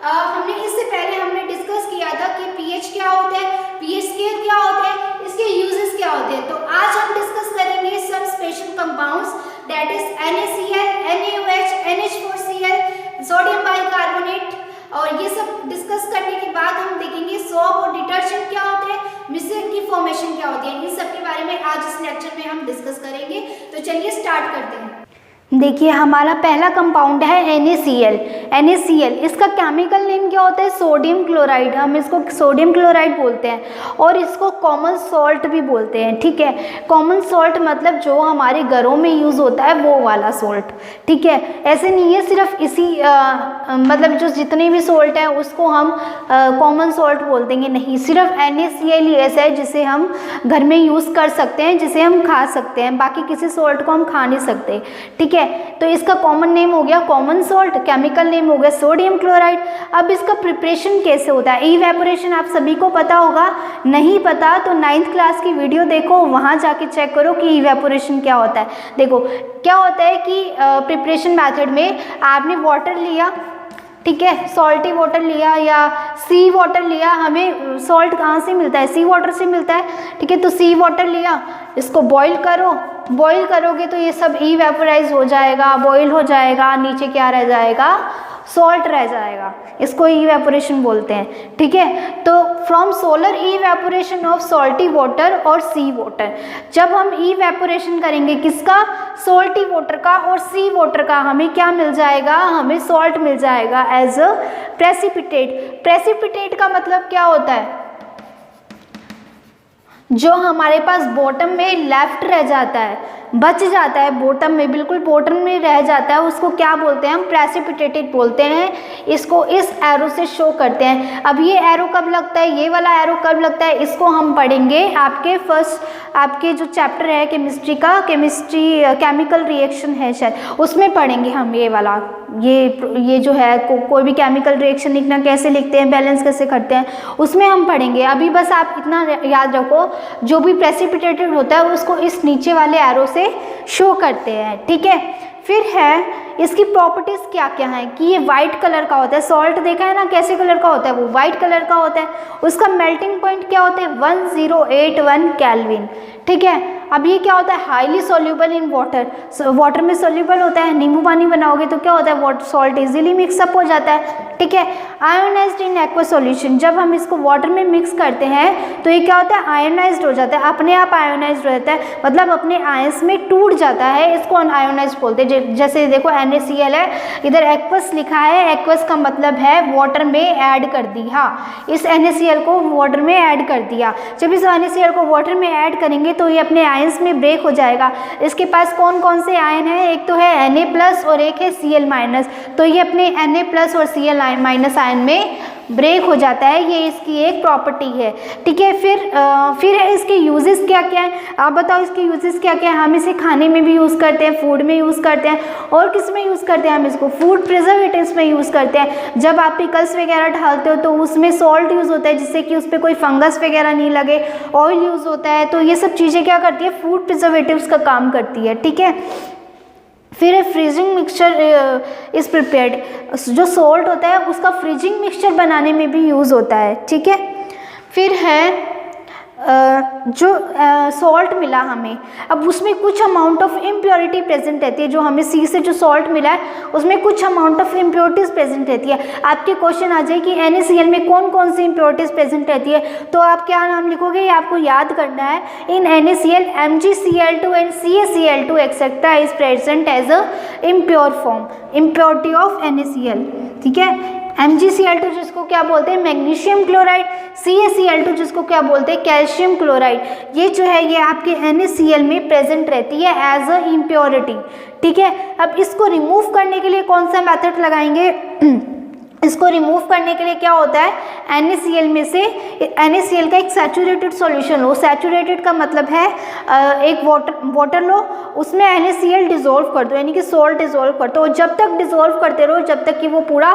हमने इससे पहले हमने डिस्कस किया था कि पीएच क्या होता है, पीएच स्केल क्या होता है, इसके यूजेस क्या होते हैं। तो आज हम डिस्कस करेंगे some special compounds that is NaCl, NaOH, NH4Cl, sodium bicarbonate. और ये सब डिस्कस करने के बाद हम देखेंगे सोप और डिटर्जेंट क्या होते हैं, मिश्रण की फॉर्मेशन क्या होती है। इन सब के बारे में आज इस लेक्चर में हम डिस्कस करेंगे। तो चलिए स्टार्ट करते हैं। देखिए हमारा पहला कंपाउंड है NaCl। NaCl इसका केमिकल नेम क्या होता है, सोडियम क्लोराइड। हम इसको सोडियम क्लोराइड बोलते हैं और इसको कॉमन सॉल्ट भी बोलते हैं। ठीक है, कॉमन सॉल्ट मतलब जो हमारे घरों में यूज़ होता है वो वाला सॉल्ट। ठीक है, ऐसे नहीं है सिर्फ इसी मतलब जो जितने भी सॉल्ट हैं उसको हम कॉमन सॉल्ट बोल देंगे, नहीं, सिर्फ NaCl ही ऐसा है जिसे हम घर में यूज़ कर सकते हैं, जिसे हम खा सकते हैं, बाकी किसी सॉल्ट को हम खा नहीं सकते। ठीक है, तो इसका कॉमन नेम हो गया कॉमन सॉल्ट, केमिकल नेम हो गया सोडियम क्लोराइड। अब इसका प्रिपरेशन कैसे होता है, इवेपोरेशन आप सभी को पता होगा, नहीं पता तो 9th क्लास की वीडियो देखो, वहाँ जाके चेक करो कि इवेपोरेशन क्या होता है। देखो क्या होता है कि प्रिपरेशन मेथड में आपने वाटर लिया, ठीक है, सॉल्टी वाटर लिया या सी वाटर लिया। हमें सॉल्ट कहाँ से मिलता है, सी वाटर से मिलता है। ठीक है, तो सी वाटर लिया, इसको बॉईल करो, बॉईल करोगे तो ये सब इवेपोराइज हो जाएगा, बॉईल हो जाएगा, नीचे क्या रह जाएगा, सॉल्ट रह जाएगा, इसको इवेपोरेशन बोलते हैं। ठीक है, तो from solar evaporation of salty water और सी वाटर, जब हम इवेपोरेशन करेंगे किसका, सॉल्टी वाटर का और सी वाटर का, हमें क्या मिल जाएगा, हमें सॉल्ट मिल जाएगा एज अ प्रेसिपिटेट। प्रेसिपिटेट का मतलब क्या होता है, जो हमारे पास बॉटम में लेफ्ट रह जाता है, बच जाता है, बॉटम में बिल्कुल बॉटम में रह जाता है, उसको क्या बोलते हैं, हम प्रेसिपिटेटेड बोलते हैं। इसको इस एरो से शो करते हैं। अब ये एरो कब लगता है, ये वाला एरो कब लगता है, इसको हम पढ़ेंगे आपके आपके जो चैप्टर है केमिस्ट्री का, केमिस्ट्री केमिकल रिएक्शन है शायद, उसमें पढ़ेंगे हम ये वाला। ये जो है कोई भी केमिकल रिएक्शन लिखना कैसे लिखते हैं, बैलेंस कैसे करते हैं, उसमें हम पढ़ेंगे। अभी बस आप इतना याद रखो, जो भी प्रेसिपिटेटेड होता है उसको इस नीचे वाले एरो से शो करते हैं। ठीक है, फिर है इसकी प्रॉपर्टीज क्या क्या हैं कि ये वाइट कलर का होता है। सॉल्ट देखा है ना कैसे कलर का होता है, वो वाइट कलर का होता है। उसका मेल्टिंग पॉइंट क्या होता है, 1081 केल्विन। ठीक है, अब ये क्या होता है, highly soluble in water, water में सोल्यूबल होता है। नींबू पानी बनाओगे तो क्या होता है, वाटर सॉल्ट इजीली मिक्सअप हो जाता है। ठीक है, आयोनाइज्ड इन एक्वा सॉल्यूशन, जब हम इसको वाटर में मिक्स करते हैं तो ये क्या होता है, आयोनाइज्ड हो जाता है, अपने आप आयोनाइज्ड रहता है, मतलब अपने आयंस में टूट जाता है, इसको अनआयोनाइज्ड बोलते हैं। जैसे देखो NaCl है, इधर एक्वस लिखा है, एक्वस का मतलब है वाटर में ऐड कर दिया, इस NaCl को वाटर में ऐड कर दिया। जब इस NaCl को वाटर में ऐड करेंगे तो ये अपने आयंस में ब्रेक हो जाएगा। इसके पास कौन कौन से आयन है, एक तो है Na+ और एक है Cl-, तो ये अपने Na+ और Cl- आयन में ब्रेक हो जाता है, ये इसकी एक प्रॉपर्टी है। ठीक है, फिर है इसके यूजेस क्या क्या है, आप बताओ इसके यूजेस क्या क्या है। हम इसे खाने में भी यूज़ करते हैं, फूड में यूज़ करते हैं, और किस में यूज़ करते हैं, हम इसको फूड प्रिजर्वेटिव्स में यूज़ करते हैं। जब आप पिकल्स वगैरह डालते हो तो उसमें सॉल्ट यूज़ होता है जिससे कि उस पर कोई फंगस वगैरह नहीं लगे, ऑयल यूज़ होता है, तो ये सब चीज़ें क्या करती है, फूड प्रिजर्वेटिव्स का काम करती है। ठीक है, फिर फ्रीजिंग मिक्सचर इज प्रिपेयर्ड, जो सॉल्ट होता है उसका फ्रीजिंग मिक्सचर बनाने में भी यूज़ होता है। ठीक है, फिर है जो सॉल्ट मिला हमें, अब उसमें कुछ अमाउंट ऑफ इम्प्योरिटी प्रेजेंट रहती है। जो हमें सी से जो सॉल्ट मिला है उसमें कुछ अमाउंट ऑफ इम्प्योरिटीज़ प्रेजेंट रहती है। आपके क्वेश्चन आ जाए कि NaCl में कौन कौन सी इम्प्योरिटीज़ प्रेजेंट रहती है, तो आप क्या नाम लिखोगे, ये आपको याद करना है। इन NaCl MgCl2 and CaCl2 etcetera is present as a impure form, impurity of NaCl। ठीक है, MgCl2 जिसको क्या बोलते हैं, मैग्नीशियम क्लोराइड, CaCl2 जिसको क्या बोलते हैं, कैल्शियम क्लोराइड, ये जो है ये आपके NaCl में प्रेजेंट रहती है एज अ इम्प्योरिटी। ठीक है, अब इसको रिमूव करने के लिए कौन सा मेथड लगाएंगे, इसको रिमूव करने के लिए क्या होता है, NaCl में से NaCl का एक सैचुरेटेड सॉल्यूशन लो। सैचुरेटेड का मतलब है एक वाटर लो, उसमें NaCl डिज़ोल्व कर दो, यानी कि सॉल्ट डिज़ोल्व कर दो। जब तक डिज़ोल्व करते रहो जब तक कि वो पूरा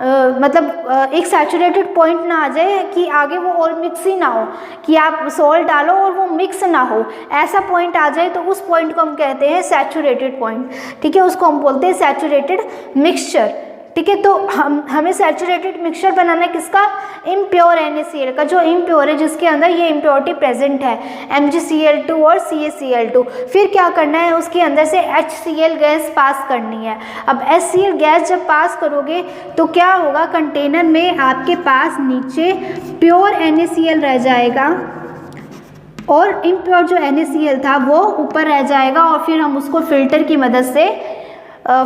मतलब एक सैचुरेटेड पॉइंट ना आ जाए कि आगे वो और मिक्स ही ना हो, कि आप सॉल्ट डालो और वो मिक्स ना हो, ऐसा पॉइंट आ जाए तो उस पॉइंट को हम कहते हैं सैचुरेटेड पॉइंट। ठीक है, उसको हम बोलते हैं सैचुरेटेड मिक्सचर। ठीक है। तो हमें सैचुरेटेड मिक्सचर बनाना है किसका, इम्प्योर NaCl का, जो इम्प्योर है, जिसके अंदर ये इम्प्योरिटी प्रेजेंट है, MgCl2 और CaCl2। फिर क्या करना है, उसके अंदर से HCl गैस पास करनी है। अब HCl गैस जब पास करोगे तो क्या होगा, कंटेनर में आपके पास नीचे प्योर NaCl रह जाएगा और इम्प्योर जो NaCl था वो ऊपर रह जाएगा, और फिर हम उसको फिल्टर की मदद से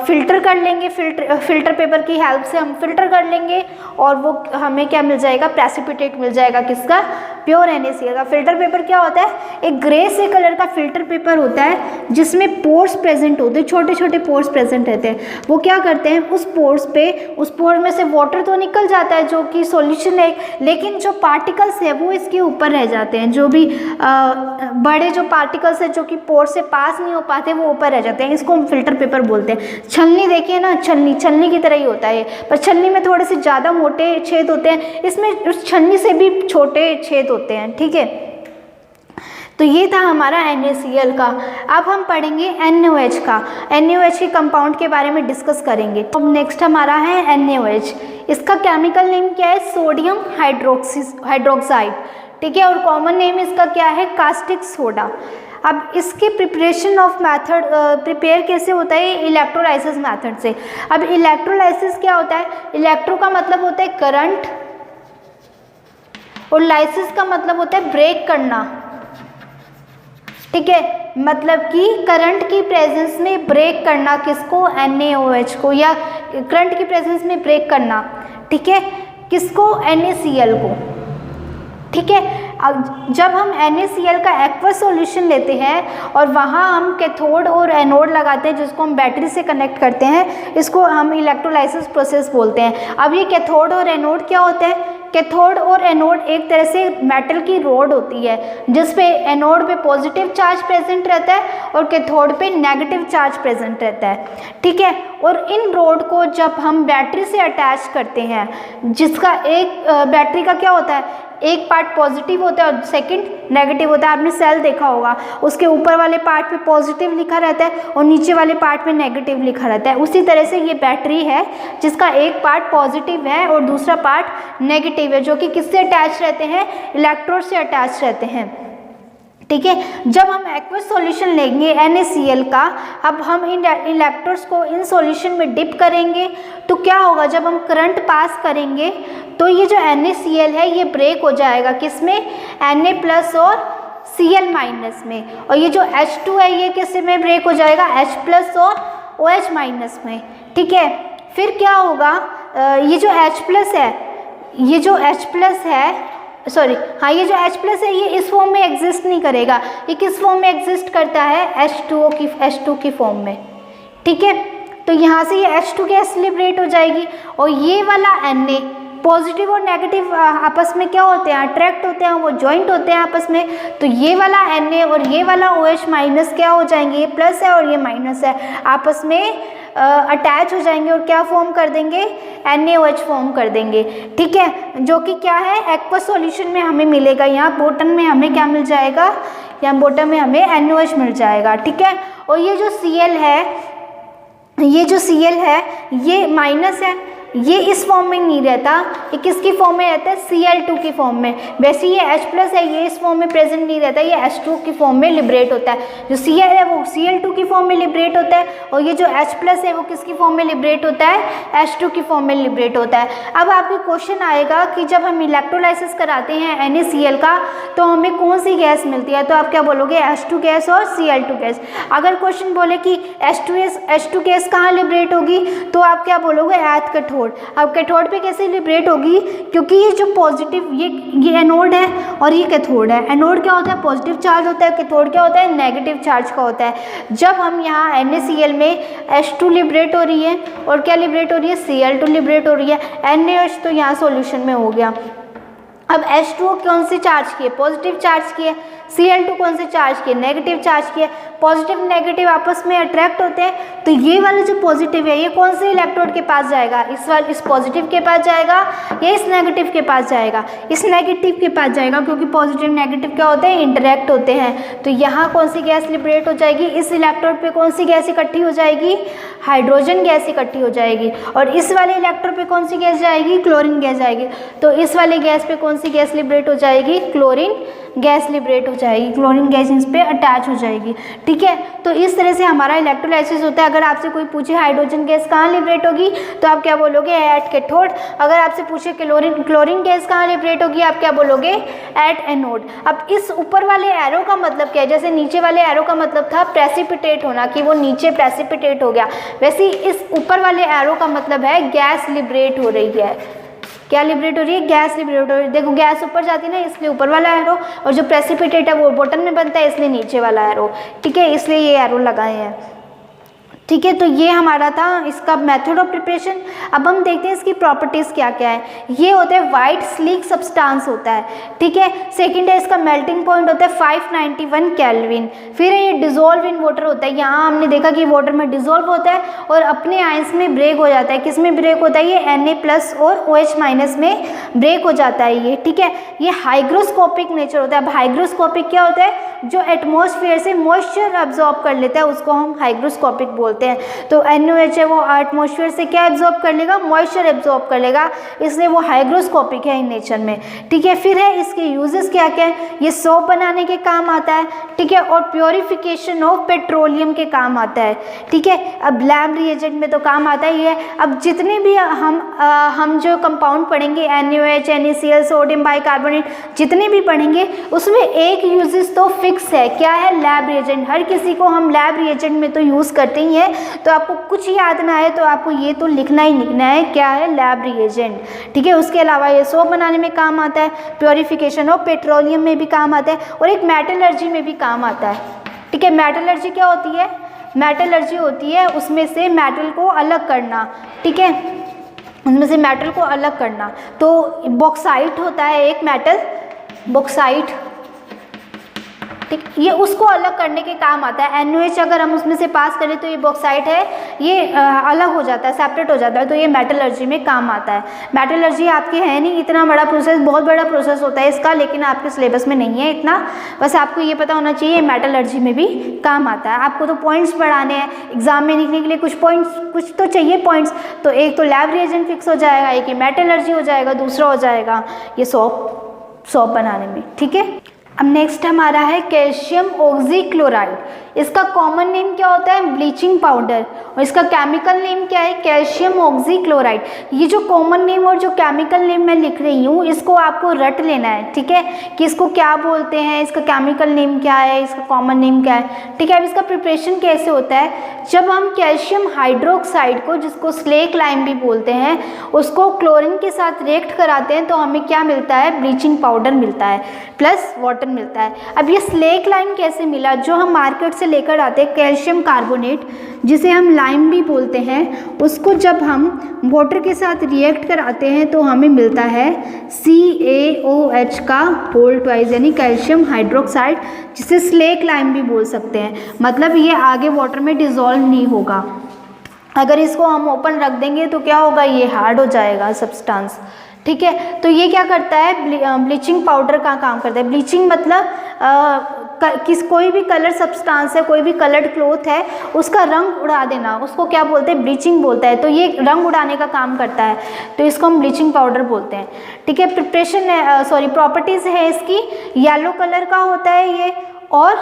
फ़िल्टर कर लेंगे, फिल्टर पेपर की हेल्प से हम फिल्टर कर लेंगे, और वो हमें क्या मिल जाएगा, प्रेसिपिटेट मिल जाएगा, किसका, प्योर NaCl का। फिल्टर पेपर क्या होता है, एक ग्रे से कलर का फिल्टर पेपर होता है जिसमें पोर्स प्रेजेंट होते हैं, छोटे छोटे पोर्स प्रेजेंट रहते हैं। वो क्या करते हैं, उस पोर में से वाटर तो निकल जाता है जो कि सॉल्यूशन है, लेकिन जो पार्टिकल्स है वो इसके ऊपर रह जाते हैं, जो भी बड़े जो पार्टिकल्स है जो कि पोर से पास नहीं हो पाते वो ऊपर रह जाते हैं, इसको हम फिल्टर पेपर बोलते हैं। छलनी देखिए ना, छलनी की तरह ही होता है, पर छलनी में थोड़े से ज़्यादा मोटे छेद होते हैं, इसमें उस छलनी से भी छोटे छेद होते हैं, ठीक है। तो ये था हमारा NaCl का। अब हम पढ़ेंगे NaOH का, NaOH के कंपाउंड के बारे में डिस्कस करेंगे। अब नेक्स्ट हमारा है NaOH। इसका केमिकल नेम क्या है, सोडियम हाइड्रोक्साइड, ठीक है, और कॉमन नेम इसका क्या है, कास्टिक सोडा। अब इसके प्रिपरेशन ऑफ मेथड, प्रिपेयर कैसे होता है, इलेक्ट्रोलाइसिस मेथड से। अब इलेक्ट्रोलाइसिस क्या होता है, इलेक्ट्रो का मतलब होता है करंट, और लाइसिस का मतलब होता है ब्रेक करना, ठीक है, मतलब कि करंट की प्रेजेंस में ब्रेक करना, किसको, NaOH को, या करंट की प्रेजेंस में ब्रेक करना, ठीक है, किसको, NaCl को, ठीक है। अब जब हम NaCl का एक्वस सॉल्यूशन लेते हैं और वहाँ हम कैथोड और एनोड लगाते हैं, जिसको हम बैटरी से कनेक्ट करते हैं, इसको हम इलेक्ट्रोलाइसिस प्रोसेस बोलते हैं। अब ये कैथोड और एनोड क्या होते हैं, कैथोड और एनोड एक तरह से मेटल की रोड होती है, जिस पे एनोड पे पॉजिटिव चार्ज प्रेजेंट रहता है और कैथोड पे नेगेटिव चार्ज प्रेजेंट रहता है, ठीक है। और इन रोड को जब हम बैटरी से अटैच करते हैं, जिसका एक बैटरी का क्या होता है, एक पार्ट पॉजिटिव होता है और सेकंड नेगेटिव होता है। आपने सेल देखा होगा, उसके ऊपर वाले पार्ट पे पॉजिटिव लिखा रहता है और नीचे वाले पार्ट पे नेगेटिव लिखा रहता है। उसी तरह से ये बैटरी है जिसका एक पार्ट पॉजिटिव है और दूसरा पार्ट नेगेटिव है, जो कि किससे अटैच रहते हैं, इलेक्ट्रोड से अटैच रहते हैं, ठीक है। जब हम एक्वस सॉल्यूशन लेंगे NaCl का, अब हम इन इलेक्ट्रोड्स को इन सॉल्यूशन में डिप करेंगे तो क्या होगा, जब हम करंट पास करेंगे तो ये जो NaCl है ये ब्रेक हो जाएगा, किसमें, Na+ और Cl- में, और ये जो H2 है ये किस में ब्रेक हो जाएगा, H+ और OH- में, ठीक है। फिर क्या होगा, ये जो H+ है, ये जो H+ है, सॉरी हाँ, ये जो H+ है ये इस फॉर्म में एग्जिस्ट नहीं करेगा, ये किस फॉर्म में एग्जिस्ट करता है, H2 की फॉर्म में, ठीक है। तो यहाँ से ये H2 गैस लिबरेट हो जाएगी, और ये वाला Na, पॉजिटिव और नेगेटिव आपस में क्या होते हैं, अट्रैक्ट होते हैं, वो जॉइंट होते हैं आपस में, तो ये वाला Na और ये वाला OH- क्या हो जाएंगे, ये प्लस है और ये माइनस है, आपस में अटैच हो जाएंगे और क्या फॉर्म कर देंगे, NaOH फॉर्म कर देंगे, ठीक है, जो कि क्या है, एक्वस सॉल्यूशन में हमें मिलेगा। यहाँ बॉटम में हमें क्या मिल जाएगा, यहाँ बॉटम में हमें NaOH मिल जाएगा, ठीक है। और ये जो Cl है, ये माइनस है, ये इस फॉर्म में नहीं रहता, ये किसकी फॉर्म में रहता है, Cl2 की फॉर्म में। वैसे ये H+ है, ये इस फॉर्म में प्रेजेंट नहीं रहता, ये H2 की फॉर्म में लिबरेट होता है। जो Cl है वो Cl2 की फॉर्म में लिबरेट होता है, और ये जो H+ है वो किसकी फॉर्म में लिबरेट होता है, H2 की फॉर्म में लिबरेट होता है। अब आपके क्वेश्चन आएगा कि जब हम इलेक्ट्रोलाइसिस कराते हैं NaCl का तो हमें कौन सी गैस मिलती है, तो आप क्या बोलोगे, H2 गैस और Cl2 गैस। अगर क्वेश्चन बोले कि H2 गैस कहाँ लिबरेट होगी, तो आप क्या बोलोगे, एट कैथोड। अब कैथोड पे कैसे लिबरेट होगी, क्योंकि ये जो पॉजिटिव, ये एनोड है और ये कैथोड है। एनोड क्या होता है, पॉजिटिव चार्ज होता है, कैथोड क्या होता है, नेगेटिव चार्ज का होता है। जब हम यहाँ NaCl में H2 लिबरेट हो रही है और क्या लिबरेट हो रही है, Cl2 लिबरेट हो रही है, NaOH तो यहाँ सॉल्यूशन में हो गया। अब H2O कौन से चार्ज किए, पॉजिटिव चार्ज किए, Cl2 कौन से चार्ज किए, नेगेटिव चार्ज किए। पॉजिटिव नेगेटिव आपस में अट्रैक्ट होते हैं, तो ये वाला जो पॉजिटिव है ये कौन से इलेक्ट्रोड के पास जाएगा, इस पॉजिटिव के पास जाएगा या इस नेगेटिव के पास जाएगा, इस नेगेटिव के पास जाएगा, क्योंकि पॉजिटिव नेगेटिव क्या होते हैं, इंटरैक्ट होते हैं। तो यहाँ कौन सी गैस लिबरेट हो जाएगी, इस इलेक्ट्रोड पे कौन सी गैस इकट्ठी हो जाएगी, हाइड्रोजन गैस इकट्ठी हो जाएगी। और इस वाले इलेक्ट्रोड पे कौन सी गैस जाएगी, क्लोरीन गैस जाएगी। तो इस वाले गैस पे कौन सी गैस लिबरेट हो जाएगी, क्लोरीन गैस लिबरेट हो जाएगी, क्लोरीन गैस इस पे अटैच हो जाएगी। ठीक है, तो इस तरह से हमारा इलेक्ट्रोलाइसिस होता है। अगर आपसे कोई पूछे हाइड्रोजन गैस कहाँ लिबरेट होगी, तो आप क्या बोलोगे, एट कैथोड। अगर आपसे पूछे क्लोरीन गैस कहाँ लिबरेट होगी, आप क्या बोलोगे, एट एनोड। अब इस ऊपर वाले एरो का मतलब क्या है, जैसे नीचे वाले एरो का मतलब था प्रेसिपिटेट होना, कि वो नीचे प्रेसिपिटेट हो गया, वैसे इस ऊपर वाले एरो का मतलब है गैस लिबरेट हो रही है। क्या लिबरेट हो रही है, गैस लिबरेट हो रही है। देखो गैस ऊपर जाती है ना, इसलिए ऊपर वाला एरो, और जो प्रेसिपिटेट है वो बॉटम में बनता है, इसलिए नीचे वाला एरो। ठीक है, इसलिए ये एरो लगाए हैं। ठीक है, तो ये हमारा था इसका मेथड ऑफ प्रिपरेशन। अब हम देखते हैं इसकी प्रॉपर्टीज़ क्या क्या है। ये होता है वाइट स्लीक सब्सटेंस होता है। ठीक है, सेकंड है इसका मेल्टिंग पॉइंट होता है 591 केल्विन। फिर है ये डिजोल्व इन वाटर होता है। यहाँ हमने देखा कि वाटर में डिजोल्व होता है और अपने आयंस में ब्रेक हो जाता है। किस में ब्रेक होता है, ये Na+ और OH- में ब्रेक हो जाता है ये। ठीक है, ये हाइग्रोस्कोपिक नेचर होता है। अब हाइग्रोस्कोपिक क्या होता है, जो एटमॉस्फेयर से मॉइस्चर एब्जॉर्ब कर लेता है, उसको हम हाइग्रोस्कोपिक बोलते हैं। तो NaOH है वो एटमॉस्फेयर से क्या एब्जॉर्ब कर लेगा, मॉइस्चर एब्जॉर्ब कर लेगा, इसलिए वो हाइग्रोस्कोपिक है इन नेचर में। ठीक है, फिर है इसके यूजेस क्या क्या है, ये सोप बनाने के काम आता है। ठीक है, और प्योरिफिकेशन ऑफ पेट्रोलियम के काम आता है। ठीक है, अब लैब रिएजेंट में तो काम आता ही है। अब जितने भी हम जो कंपाउंड पढ़ेंगे, NaOH, NaCl, सोडियम बाइकार्बोनेट, जितने भी पढ़ेंगे उसमें एक यूजेस तो फिक्स है, क्या है, लैब रिएजेंट। हर किसी को हम लैब रिएजेंट में तो यूज़ करते ही हैं। तो आपको कुछ याद ना आए तो आपको ये तो लिखना ही लिखना है, क्या है, लैब रिएजेंट। ठीक है, उसके अलावा ये सोप बनाने में काम आता है, प्योरिफिकेशन ऑफ पेट्रोलियम में भी काम आता है, और एक मेटलर्जी में भी काम आता है। ठीक है, मेटलर्जी क्या होती है, मेटलर्जी होती है उसमें से मेटल को अलग करना। ठीक है, उनमें से मेटल को अलग करना। तो बॉक्साइट होता है एक मेटल, बॉक्साइट। ठीक, ये उसको अलग करने के काम आता है। NaOH अगर हम उसमें से पास करें तो ये बॉक्साइट है, ये अलग हो जाता है, सेपरेट हो जाता है, तो ये मेटलर्जी में काम आता है। मेटलर्जी आपके है नहीं इतना बड़ा प्रोसेस, बहुत बड़ा प्रोसेस होता है इसका, लेकिन आपके सिलेबस में नहीं है इतना। बस आपको ये पता होना चाहिए मेटलर्जी में भी काम आता है। आपको तो पॉइंट्स बढ़ाने हैं एग्जाम में लिखने के लिए, कुछ पॉइंट्स कुछ तो चाहिए पॉइंट्स। तो एक तो लैब रिएजेंट फिक्स हो जाएगा, एक ये मेटलर्जी हो जाएगा, दूसरा हो जाएगा ये सोप बनाने में। ठीक है, अब नेक्स्ट हमारा है कैल्शियम ऑक्सीक्लोराइड। इसका कॉमन नेम क्या होता है, ब्लीचिंग पाउडर, और इसका केमिकल नेम क्या है, कैल्शियम ऑक्सीक्लोराइड। ये जो कॉमन नेम और जो केमिकल नेम मैं लिख रही हूँ, इसको आपको रट लेना है। ठीक है, कि इसको क्या बोलते हैं, इसका केमिकल नेम क्या है, इसका कॉमन नेम क्या है। ठीक है, अब इसका प्रिपरेशन कैसे होता है, जब हम कैल्शियम हाइड्रोक्साइड को, जिसको स्लेक लाइम भी बोलते हैं, उसको क्लोरीन के साथ रिएक्ट कराते हैं तो हमें क्या मिलता है, ब्लीचिंग पाउडर मिलता है प्लस वाटर मिलता है। अब ये स्लेक लाइम कैसे मिला, जो हम मार्केट से लेकर आते हैं कैल्शियम कार्बोनेट, जिसे हम लाइम भी बोलते हैं, उसको जब हम वाटर के साथ रिएक्ट कराते हैं तो हमें मिलता है CaOH का होल ट्वाइस, यानी कैल्शियम हाइड्रोक्साइड, जिसे स्लेक लाइम भी बोल सकते हैं। मतलब ये आगे वाटर में डिज़ोल्व नहीं होगा। अगर इसको हम ओपन रख देंगे तो क्या होगा, ये हार्ड हो जाएगा सब्सटेंस। ठीक है, तो ये क्या करता है, ब्लीचिंग पाउडर का काम करता है। ब्लीचिंग मतलब कोई भी कलर सब्सटेंस है, कोई भी कलर्ड क्लॉथ है, उसका रंग उड़ा देना, उसको क्या बोलते हैं, ब्लीचिंग बोलता है। तो ये रंग उड़ाने का काम करता है, तो इसको हम ब्लीचिंग पाउडर बोलते हैं। ठीक है, प्रिपरेशन है, प्रॉपर्टीज़ है इसकी, येलो कलर का होता है ये, और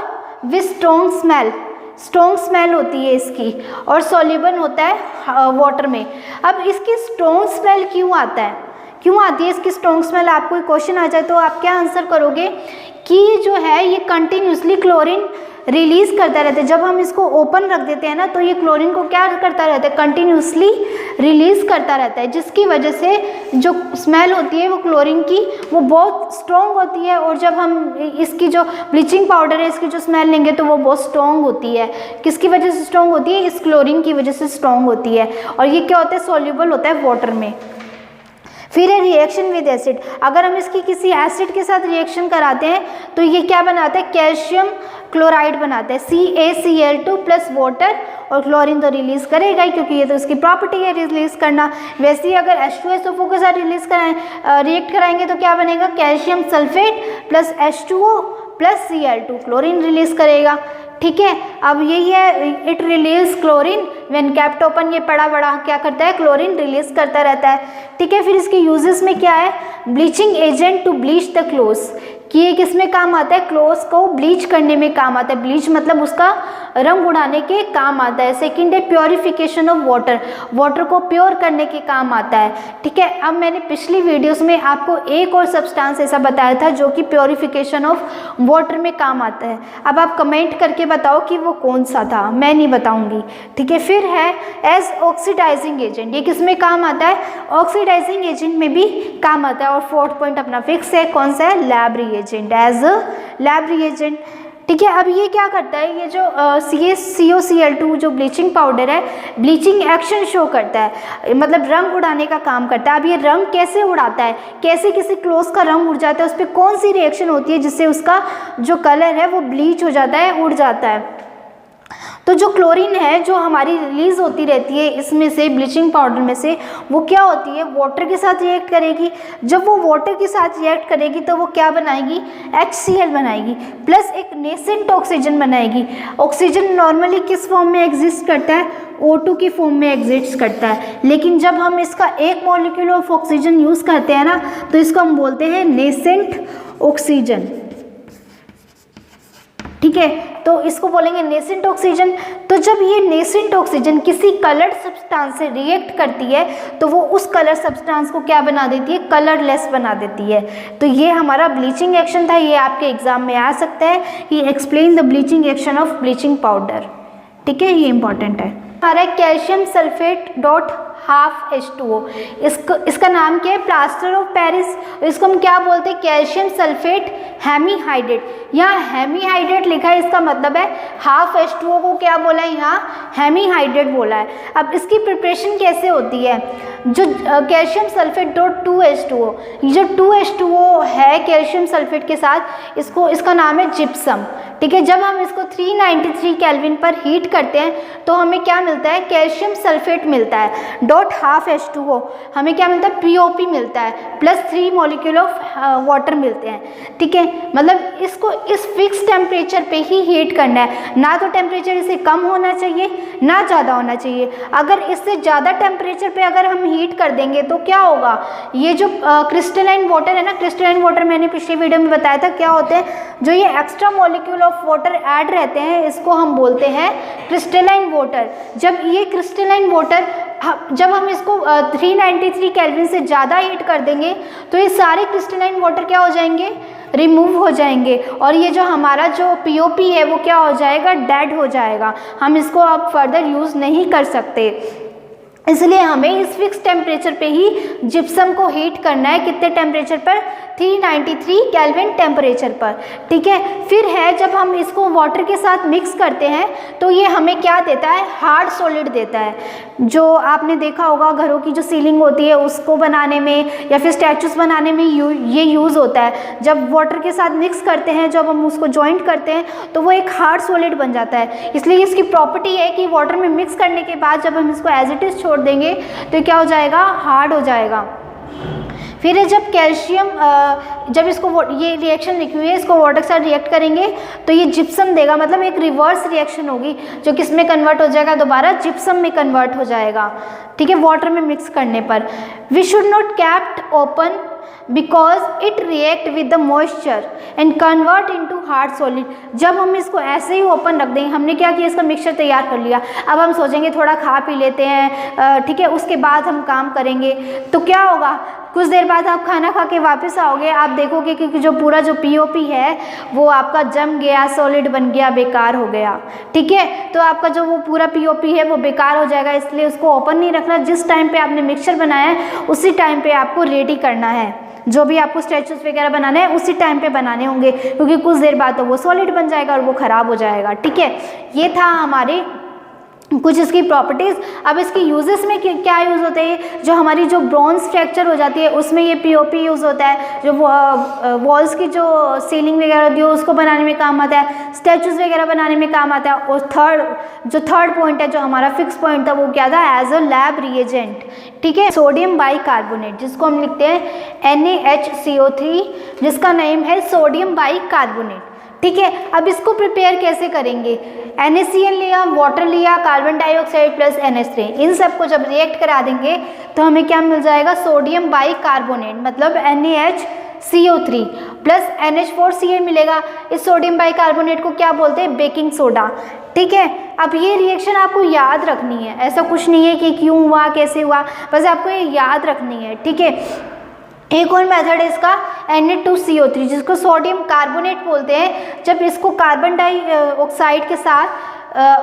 विद स्ट्रॉन्ग स्मेल होती है इसकी, और सॉल्युबल होता है वाटर में। अब इसकी स्ट्रॉन्ग स्मेल क्यों आता है, क्यों आती है इसकी स्ट्रॉन्ग स्मेल, आपको एक क्वेश्चन आ जाए तो आप क्या आंसर करोगे कि ये जो है ये कंटिन्यूसली क्लोरीन रिलीज़ करता रहता है। जब हम इसको ओपन रख देते हैं ना, तो ये क्लोरीन को क्या करता रहता है, कंटिन्यूसली रिलीज़ करता रहता है, जिसकी वजह से जो स्मेल होती है वो क्लोरीन की वो बहुत स्ट्रॉन्ग होती है। और जब हम इसकी जो ब्लीचिंग पाउडर है, इसकी जो स्मेल लेंगे तो वो बहुत स्ट्रॉन्ग होती है। किसकी वजह से स्ट्रॉन्ग होती है, इस क्लोरीन की वजह से स्ट्रॉन्ग होती है। और ये क्या होता है, सॉल्युबल होता है वाटर में। फिर है रिएक्शन विद एसिड, अगर हम इसकी किसी एसिड के साथ रिएक्शन कराते हैं तो ये क्या बनाता है, कैल्शियम क्लोराइड बनाता है, CaCl2 प्लस वाटर, और क्लोरीन तो रिलीज करेगा ही क्योंकि ये तो उसकी प्रॉपर्टी है रिलीज करना। वैसे ही अगर H2SO4 के साथ रिएक्ट कराएंगे तो क्या बनेगा, calcium sulphate plus H2O plus Cl2, chlorine release करेगा। ठीक है, अब यही है, it release chlorine when kept open, ये पड़ा बड़ा क्या करता है, क्लोरीन रिलीज करता रहता है। ठीक है, फिर इसके यूजेस में क्या है, bleaching agent to bleach the clothes, कि ये किस में काम आता है, क्लोथ्स को ब्लीच करने में काम आता है, ब्लीच मतलब उसका रंग उड़ाने के काम आता है। सेकंड है प्योरिफिकेशन ऑफ वाटर, वाटर को प्योर करने के काम आता है। ठीक है, अब मैंने पिछली वीडियोस में आपको एक और सब्सटेंस ऐसा बताया था जो कि प्योरिफिकेशन ऑफ वाटर में काम आता है। अब आप कमेंट करके बताओ कि वो कौन सा था, मैं नहीं बताऊंगी। ठीक है, फिर है एज ऑक्सीडाइजिंग एजेंट, ये किस में काम आता है, ऑक्सीडाइजिंग एजेंट में भी काम आता है। और फोर्थ पॉइंट अपना फिक्स है, कौन सा है, lab reagent, as lab reagent. ठीक है, अब ये क्या करता है, ये जो CaCO2 जो ब्लीचिंग पाउडर है, ब्लीचिंग एक्शन शो करता है, मतलब रंग उड़ाने का काम करता है। अब ये रंग कैसे उड़ाता है, कैसे किसी क्लोथ का रंग उड़ जाता है, उस पर कौन सी रिएक्शन होती है जिससे उसका जो कलर है वो ब्लीच हो जाता है, उड़ जाता है। तो जो क्लोरीन है जो हमारी रिलीज होती रहती है इसमें से, ब्लीचिंग पाउडर में से, वो क्या होती है, वाटर के साथ रिएक्ट करेगी। जब वो वाटर के साथ रिएक्ट करेगी तो वो क्या बनाएगी, HCl बनाएगी, प्लस एक नेसेंट ऑक्सीजन बनाएगी। ऑक्सीजन नॉर्मली किस फॉर्म में एग्जिस्ट करता है, O2 की फॉर्म में एग्जिस्ट करता है, लेकिन जब हम इसका एक मॉलिक्यूल ऑफ ऑक्सीजन यूज करते हैं ना तो इसको हम बोलते हैं नेसेंट ऑक्सीजन। ठीक है, तो इसको बोलेंगे नेसेंट ऑक्सीजन। तो जब ये नेसेंट ऑक्सीजन किसी कलर्ड सब्सटेंस से रिएक्ट करती है तो वो उस कलर सब्सटेंस को क्या बना देती है, कलरलेस बना देती है। तो ये हमारा ब्लीचिंग एक्शन था, ये आपके एग्जाम में आ सकता है, ये explain the bleaching action of bleaching powder. ठीक है, ये इंपॉर्टेंट है। हमारा calcium sulphate dot half H2O, इसका नाम क्या है, प्लास्टर ऑफ पेरिस। इसको हम क्या बोलते हैं, कैल्शियम सल्फेट हेमीहाइड्रेट। यहाँ हेमीहाइड्रेट लिखा है, इसका मतलब है हाफ H2O को क्या बोला है, यहाँ हेमीहाइड्रेट बोला है। अब इसकी प्रिपरेशन कैसे होती है, जो कैल्शियम सल्फेट डॉट 2H2O, जो 2H2O है कैल्शियम सल्फेट के साथ, इसका नाम है जिप्सम। ठीक है, जब हम इसको 393 केल्विन पर हीट करते हैं तो हमें क्या मिलता है, कैल्शियम सल्फेट मिलता है डॉट हाफ H2O, हमें क्या मिलता है, POP मिलता है, प्लस 3 मॉलिक्यूल ऑफ वाटर मिलते हैं। ठीक है, मतलब इसको इस फिक्स टेम्परेचर पे ही हीट करना है, ना तो टेम्परेचर इससे कम होना चाहिए ना ज़्यादा होना चाहिए। अगर इससे ज़्यादा टेम्परेचर पे अगर हम हीट कर देंगे तो क्या होगा, ये जो क्रिस्टलाइन वाटर है ना, क्रिस्टलाइन वाटर मैंने पिछली वीडियो में बताया था क्या होते हैं, जो ये extra molecule of water add रहते हैं इसको हम बोलते हैं क्रिस्टलाइन वाटर। जब ये क्रिस्टलाइन वाटर जब हम इसको 393 केल्विन से ज़्यादा हीट कर देंगे तो ये सारे क्रिस्टलाइन वाटर क्या हो जाएंगे, रिमूव हो जाएंगे, और ये जो हमारा जो POP है वो क्या हो जाएगा, डेड हो जाएगा। हम इसको अब फर्दर यूज़ नहीं कर सकते, इसलिए हमें इस फिक्स टेम्परेचर पे ही जिप्सम को हीट करना है। कितने टेम्परेचर पर, 393 केल्विन टेम्परेचर पर। ठीक है, फिर है जब हम इसको वाटर के साथ मिक्स करते हैं तो ये हमें क्या देता है, हार्ड सॉलिड देता है। जो आपने देखा होगा घरों की जो सीलिंग होती है उसको बनाने में या फिर स्टैचूज बनाने में ये यूज़ होता है। जब वाटर के साथ मिक्स करते हैं, जब हम उसको जॉइंट करते हैं तो वो एक हार्ड सॉलिड बन जाता है। इसलिए इसकी प्रॉपर्टी है कि वाटर में मिक्स करने के बाद जब हम इसको एज इट इज़ छोड़ देंगे तो क्या हो जाएगा, हार्ड हो जाएगा। फिर जब कैल्शियम जब इसको ये रिएक्शन लिखी हुई है, इसको वाटर के साथ रिएक्ट करेंगे तो ये जिप्सम देगा, मतलब एक रिवर्स रिएक्शन होगी जो किस में कन्वर्ट हो जाएगा, दोबारा जिप्सम में कन्वर्ट हो जाएगा। ठीक है, वाटर में मिक्स करने पर। We should not kept open because it react with the moisture and convert into hard solid. जब हम इसको ऐसे ही ओपन रख देंगे, हमने क्या किया, इसका मिक्सचर तैयार कर लिया, अब हम सोचेंगे थोड़ा खा पी लेते हैं, ठीक है, उसके बाद हम काम करेंगे, तो क्या होगा, कुछ देर बाद आप खाना खा के वापस आओगे, आप देखोगे कि जो पूरा जो POP है वो आपका जम गया, सॉलिड बन गया, बेकार हो गया। ठीक है, तो आपका जो वो पूरा POP है वो बेकार हो जाएगा, इसलिए उसको ओपन नहीं रखना। जिस टाइम पे आपने मिक्सचर बनाया है उसी टाइम पे आपको रेडी करना है। जो भी आपको स्टैचूज वगैरह बनाने हैं उसी टाइम पे बनाने होंगे, क्योंकि कुछ देर बाद तो वो सॉलिड बन जाएगा और वो ख़राब हो जाएगा। ठीक है, ये था हमारे कुछ इसकी प्रॉपर्टीज़। अब इसकी यूजेस में क्या यूज़ होता है, जो हमारी जो ब्रॉन्ज फ्रैक्चर हो जाती है उसमें ये पीओपी यूज़ होता है, जो वॉल्स की जो सीलिंग वगैरह होती है उसको बनाने में काम आता है, स्टैचूज वगैरह बनाने में काम आता है। और थर्ड पॉइंट है जो हमारा फिक्स पॉइंट था वो क्या था, एज अ लैब रिएजेंट। ठीक है, सोडियम बाइकार्बोनेट जिसको हम लिखते हैं NaHCO3, जिसका नेम है सोडियम बाइकार्बोनेट। ठीक है, अब इसको प्रिपेयर कैसे करेंगे, NaCl लिया, वाटर लिया, कार्बन डाइऑक्साइड प्लस NH3, इन सबको जब रिएक्ट करा देंगे तो हमें क्या मिल जाएगा, सोडियम बाइकार्बोनेट, मतलब NaHCO3 प्लस NH4Cl मिलेगा। इस सोडियम बाइकार्बोनेट को क्या बोलते हैं, बेकिंग सोडा। ठीक है, अब ये रिएक्शन आपको याद रखनी है, ऐसा कुछ नहीं है कि क्यों हुआ कैसे हुआ, बस आपको ये याद रखनी है। ठीक है, एक और मेथड है इसका Na2CO3, जिसको सोडियम कार्बोनेट बोलते हैं। जब इसको कार्बन डाइऑक्साइड के साथ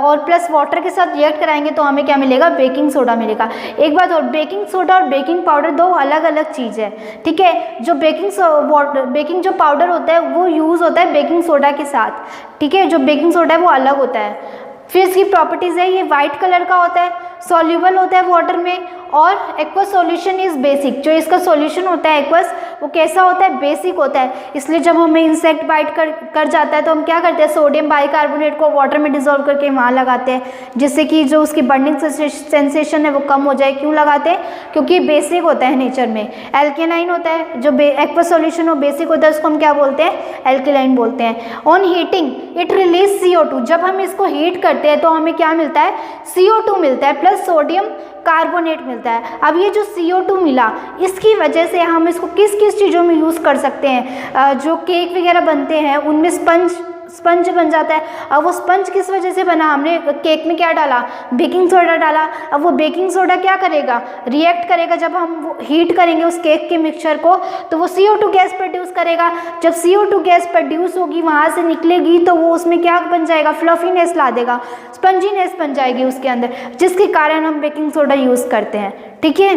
और प्लस वाटर के साथ रिएक्ट कराएंगे तो हमें क्या मिलेगा, बेकिंग सोडा मिलेगा। एक बात और, बेकिंग सोडा और बेकिंग पाउडर दो अलग अलग चीज़ है। ठीक है, जो बेकिंग जो पाउडर होता है वो यूज़ होता है बेकिंग सोडा के साथ। ठीक है, जो बेकिंग सोडा है वो अलग होता है। फिर इसकी प्रॉपर्टीज़ है, ये वाइट कलर का होता है, सॉल्यूबल होता है वाटर में, और एक्वस सॉल्यूशन इज बेसिक। जो इसका सॉल्यूशन होता है एक्वस, वो कैसा होता है, बेसिक होता है। इसलिए जब हमें इंसेक्ट बाइट कर जाता है तो हम क्या करते हैं, सोडियम बाइकार्बोनेट को वाटर में डिजोल्व करके वहाँ लगाते हैं, जिससे कि जो उसकी बर्निंग सेंसेशन है वो कम हो जाए। क्यों लगाते हैं, क्योंकि बेसिक होता है नेचर में। एल्केनाइन होता है, जो एक्वस सॉल्यूशन वो बेसिक होता है, उसको हम क्या बोलते हैं, एल्केलाइन बोलते हैं। On heating it release CO2, जब हम इसको हीट करते हैं तो हमें क्या मिलता है, CO2 मिलता है प्लस सोडियम कार्बोनेट मिलता है। अब ये जो CO2 मिला, इसकी वजह से हम इसको किस किस चीज़ों में यूज़ कर सकते हैं, जो केक वगैरह बनते हैं उनमें स्पंज बन जाता है। अब वो स्पंज किस वजह से बना, हमने केक में क्या डाला, बेकिंग सोडा डाला। अब वो बेकिंग सोडा क्या करेगा, रिएक्ट करेगा, जब हम वो हीट करेंगे उस केक के मिक्सचर को तो वो CO2 गैस प्रोड्यूस करेगा। जब CO2 गैस प्रोड्यूस होगी, वहाँ से निकलेगी, तो वो उसमें क्या बन जाएगा, फ्लफीनेस ला देगा, स्पंजीनेस बन जाएगी उसके अंदर, जिसके कारण हम बेकिंग सोडा यूज़ करते हैं। ठीक है,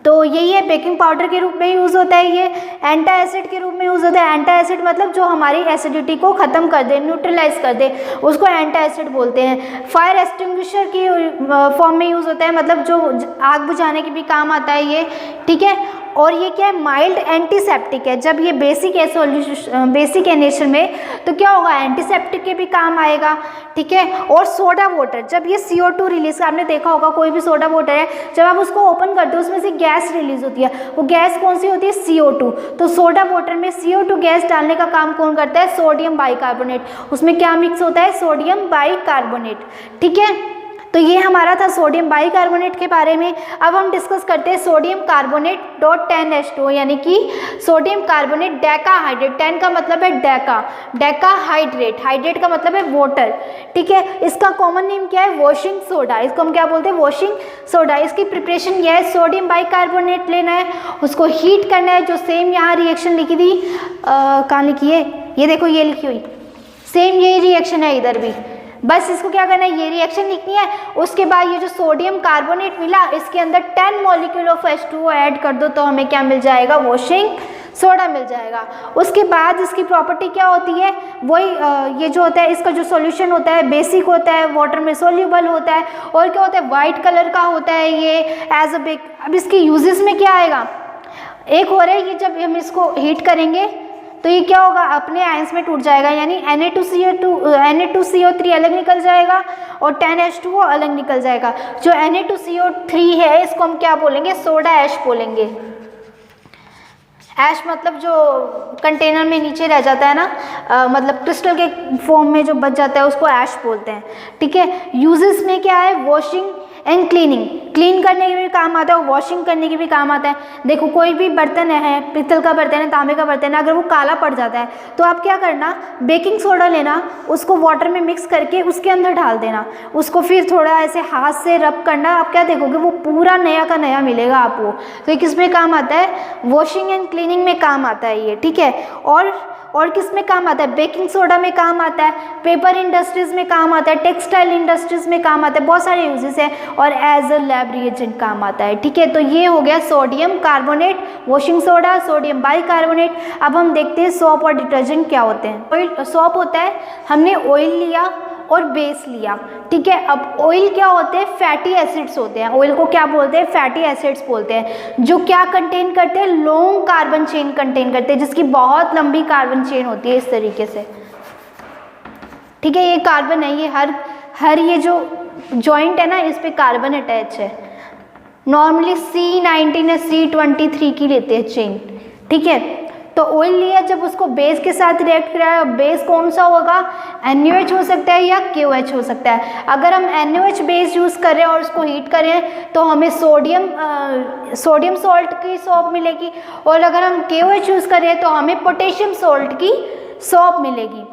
तो यही है, बेकिंग पाउडर के रूप में यूज़ होता है, ये एंटा एसिड के रूप में यूज़ होता है। एंटा एसिड मतलब जो हमारी एसिडिटी को ख़त्म कर दे, न्यूट्रलाइज कर दे, उसको एंटा एसिड बोलते हैं। फायर एक्सटिंग्विशर की फॉर्म में यूज़ होता है, मतलब जो आग बुझाने के भी काम आता है ये। ठीक है, और ये क्या है, माइल्ड एंटीसेप्टिक है। जब ये बेसिक है नेचर में तो क्या होगा, एंटीसेप्टिक के भी काम आएगा। ठीक है, और सोडा वाटर, जब ये CO2 रिलीज, आपने देखा होगा कोई भी सोडा वाटर है, जब आप उसको ओपन करते हो उसमें से गैस रिलीज होती है, वो गैस कौन सी होती है, CO2। तो सोडा वाटर में CO2 गैस डालने का काम कौन करता है, सोडियम बाइकार्बोनेट। उसमें क्या मिक्स होता है, सोडियम बाइकार्बोनेट। ठीक है, तो ये हमारा था सोडियम बाइकार्बोनेट के बारे में। अब हम डिस्कस करते हैं सोडियम कार्बोनेट .10H2, यानी कि सोडियम कार्बोनेट डेकाहाइड्रेट। 10 का मतलब है डेकाहाइड्रेट, हाइड्रेट का मतलब है वाटर। ठीक है, इसका कॉमन नेम क्या है, वॉशिंग सोडा। इसको हम क्या बोलते हैं, वॉशिंग सोडा। इसकी प्रिपरेशन यह है, सोडियम बाइकार्बोनेट लेना है, उसको हीट करना है, जो सेम यहाँ रिएक्शन लिखी थी, कहाँ लिखी है, ये देखो ये लिखी हुई, सेम यही रिएक्शन है इधर भी। बस इसको क्या करना है, ये रिएक्शन लिखनी है। उसके बाद ये जो सोडियम कार्बोनेट मिला, इसके अंदर 10 मॉलिक्यूल ऑफ H2O ऐड कर दो तो हमें क्या मिल जाएगा, वॉशिंग सोडा मिल जाएगा। उसके बाद इसकी प्रॉपर्टी क्या होती है, वही ये जो होता है, इसका जो सॉल्यूशन होता है बेसिक होता है, वाटर में सोल्यूबल होता है, और क्या होता है, वाइट कलर का होता है ये एज अ बेक। अब इसके यूजेस में क्या आएगा, एक और है, ये जब हम इसको हीट करेंगे तो ये क्या होगा, अपने आयंस में टूट जाएगा, यानी Na2CO3 अलग निकल जाएगा और 10H2O अलग निकल जाएगा। जो Na2CO3 है इसको हम क्या बोलेंगे, सोडा ऐश बोलेंगे। ऐश मतलब जो कंटेनर में नीचे रह जाता है ना, मतलब क्रिस्टल के फॉर्म में जो बच जाता है उसको ऐश बोलते हैं। ठीक है, यूजेस में क्या है, वॉशिंग एंड क्लीनिंग, क्लीन करने के भी काम आता है और वॉशिंग करने के भी काम आता है। देखो कोई भी बर्तन है, पित्तल का बर्तन है, तांबे का बर्तन है, अगर वो काला पड़ जाता है तो आप क्या करना, बेकिंग सोडा लेना, उसको वाटर में मिक्स करके उसके अंदर डाल देना, उसको फिर थोड़ा ऐसे हाथ से रब करना, आप क्या देखोगे वो पूरा नया का नया मिलेगा आपको। तो ये किस में काम आता है, वॉशिंग एंड क्लीनिंग में काम आता है ये। ठीक है, और किस में काम आता है, बेकिंग सोडा में काम आता है, पेपर इंडस्ट्रीज में काम आता है, टेक्सटाइल इंडस्ट्रीज में काम आता है, बहुत सारे यूजेस हैं, और एज अ लैब रिएजेंट काम आता है। ठीक है, तो ये हो गया sodium carbonate, washing soda, sodium bicarbonate. अब हम देखते हैं सॉप और डिटर्जेंट क्या होते हैं। ऑयल सॉप होता है, हमने ऑयल लिया, और बेस लिया, ठीक है। अब ऑयल क्या होते हैं, फैटी एसिड्स होते हैं। ऑयल को क्या बोलते हैं, फैटी एसिड्स बोलते हैं, जो क्या कंटेन करते हैं, लॉन्ग कार्बन चेन कंटेन करते हैं, जिसकी बहुत लंबी कार्बन चेन होती है इस तरीके से, ठीक है। ये कार्बन है, ये हर ये जो जॉइंट है ना, इस पे कार्बन अटैच है। नॉर्मली C19 या C23 की लेते हैं चेन, ठीक है। तो ऑयल लिया, जब उसको बेस के साथ रिएक्ट कराया, बेस कौन सा होगा, NaOH हो सकता है या KOH हो सकता है। अगर हम NaOH बेस यूज़ करें और उसको हीट करें तो हमें सोडियम सॉल्ट की सोप मिलेगी, और अगर हम KOH यूज़ करें तो हमें पोटेशियम सॉल्ट की सोप मिलेगी,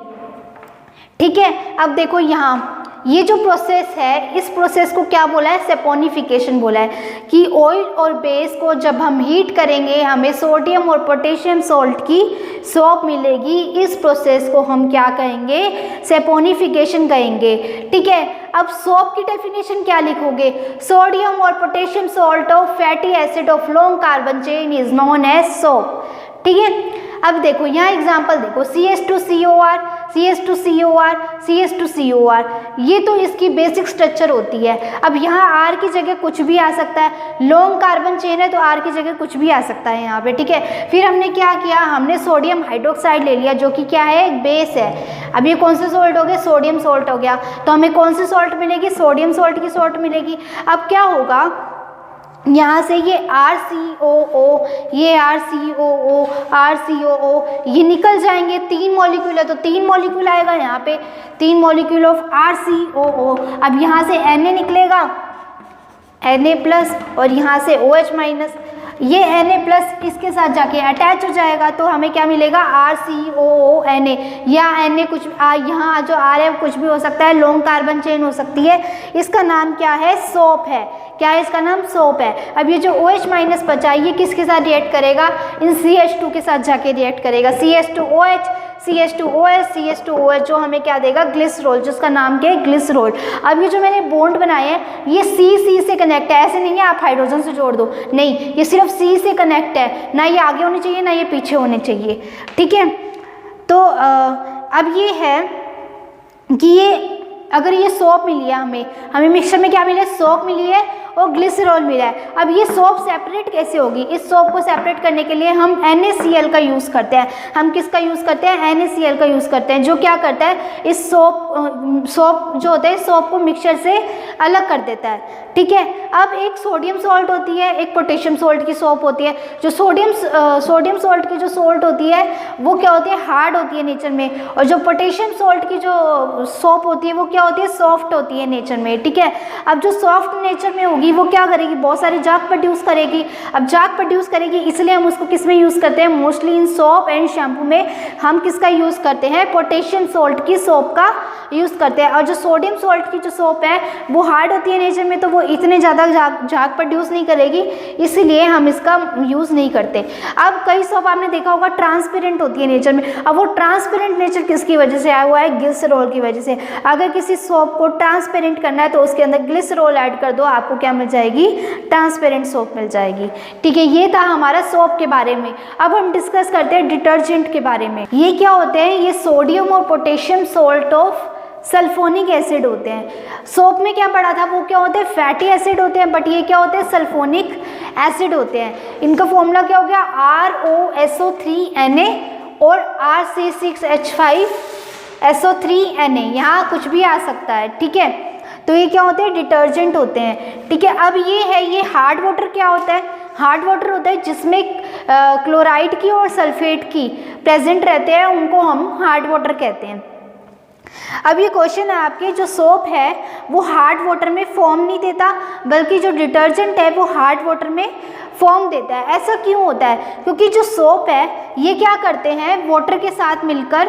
ठीक है। अब देखो यहाँ ये जो प्रोसेस है, इस प्रोसेस को क्या बोला है, सेपोनिफिकेशन बोला है, कि ऑयल और बेस को जब हम हीट करेंगे हमें सोडियम और पोटेशियम सॉल्ट की सोप मिलेगी। इस प्रोसेस को हम क्या कहेंगे, सेपोनिफिकेशन कहेंगे, ठीक है। अब सोप की डेफिनेशन क्या लिखोगे, सोडियम और potassium salt of fatty acid of long carbon chain is known as soap, ठीक है। अब देखो यहाँ एग्जांपल देखो, CH2COR, CH2COR, CH2COR, ये तो इसकी बेसिक स्ट्रक्चर होती है। अब यहाँ R की जगह कुछ भी आ सकता है, लॉन्ग कार्बन चेन है तो R की जगह कुछ भी आ सकता है यहाँ पे, ठीक है। फिर हमने क्या किया, हमने सोडियम हाइड्रोक्साइड ले लिया, जो कि क्या है, एक बेस है। अब ये कौन से सॉल्ट हो गया, सोडियम सॉल्ट हो गया, तो हमें कौन सी सॉल्ट मिलेगी, सोडियम सॉल्ट की सॉल्ट मिलेगी। अब क्या होगा, यहाँ से ये RCOO, ये RCOO, RCOO, ये निकल जाएंगे, 3 मॉलिक्यूल है तो 3 मॉलिक्यूल आएगा यहाँ पे, 3 मॉलिक्यूल ऑफ RCOO। अब यहाँ से Na निकलेगा, Na+ और यहाँ से OH-, ये Na+ इसके साथ जाके अटैच हो जाएगा, तो हमें क्या मिलेगा, RCOONA, या Na कुछ यहाँ जो R है कुछ भी हो सकता है, लॉन्ग कार्बन चेन हो सकती है। इसका नाम क्या है, सोप है। क्या है इसका नाम, सोप है। अब ये जो OH- बचा, ये किसके साथ रिएक्ट करेगा, इन CH2 के साथ जाके रिएक्ट करेगा, CH2OH, CH2OH, CH2OH, जो हमें क्या देगा, ग्लिसरॉल, जिसका नाम क्या है, ग्लिसरॉल। अब ये जो मैंने बॉन्ड बनाए हैं, ये C से कनेक्ट है, ऐसे नहीं है आप हाइड्रोजन से जोड़ दो, नहीं, ये सिर्फ C से कनेक्ट है, ना ये आगे होने चाहिए ना ये पीछे होने चाहिए, ठीक है। तो अब ये है कि ये अगर ये सोप मिली है, हमें मिक्सचर में क्या मिला है, सोप मिली है और ग्लिसरॉल मिला है। अब ये सोप सेपरेट कैसे होगी, इस सोप को सेपरेट करने के लिए हम NaCl का यूज़ करते हैं। हम किसका यूज़ करते हैं, NaCl का यूज़ करते हैं, जो क्या करता है, इस सोप जो होता है, सोप को मिक्सचर से अलग कर देता है, ठीक है। अब एक सोडियम सॉल्ट होती है, एक पोटेशियम सॉल्ट की सोप होती है। जो सोडियम सॉल्ट की जो सॉल्ट होती है वो क्या होती है, हार्ड होती है नेचर में, और जो पोटेशियम सॉल्ट की जो सोप होती है वो क्या होती है, सॉफ्ट होती है नेचर में, ठीक है। अब जो सॉफ्ट नेचर में होगी वो क्या करेगी, बहुत सारे जाग प्रोड्यूस करेगी। अब जाग प्रोड्यूस करेगी, इसलिए हम उसको किस में यूज़ करते हैं, mostly in soap and shampoo में हम किसका यूज़ करते हैं, पोटेशियम सॉल्ट की सोप का यूज़ करते हैं। और जो सोडियम सॉल्ट की जो सोप है वो हार्ड होती है नेचर में, तो वो इतने ज़्यादा जाग प्रोड्यूस नहीं करेगी, इसलिए हम इसका यूज़ नहीं करते। अब कई सोप आपने देखा होगा ट्रांसपेरेंट होती है नेचर में। अब वो ट्रांसपेरेंट नेचर किसकी वजह से आया हुआ है, ग्लिसरॉल की वजह से। अगर किसी सोप को ट्रांसपेरेंट करना है तो उसके अंदर ग्लिसरॉल ऐड कर दो, आपको क्या मिल जाएगी, ट्रांसपेरेंट सोप मिल जाएगी, ठीक है। ये था हमारा सोप के बारे में। अब हम डिस्कस करते हैं डिटर्जेंट के बारे में। ये क्या होते हैं, ये सोडियम और potassium salt of sulphonic acid होते हैं। सोप में क्या पढ़ा था, वो क्या होते हैं, फैटी एसिड होते हैं, बट ये क्या होते हैं, सल्फोनिक एसिड होते हैं। इनका फॉर्मूला क्या हो गया, ROSO3Na और RC6H5SO3Na, यहाँ कुछ भी आ सकता है, ठीक है। तो ये क्या होते हैं, डिटर्जेंट होते हैं, ठीक है। अब ये है, ये हार्ड वाटर क्या होता है, हार्ड वाटर होता है जिसमें क्लोराइड की और सल्फेट की प्रेजेंट रहते हैं, उनको हम हार्ड वाटर कहते हैं। अब ये क्वेश्चन है आपके, जो सोप है वो हार्ड वाटर में फॉर्म नहीं देता, बल्कि जो डिटर्जेंट है वो हार्ड वाटर में फॉर्म देता है। ऐसा क्यों होता है, क्योंकि जो सोप है ये क्या करते हैं, वाटर के साथ मिलकर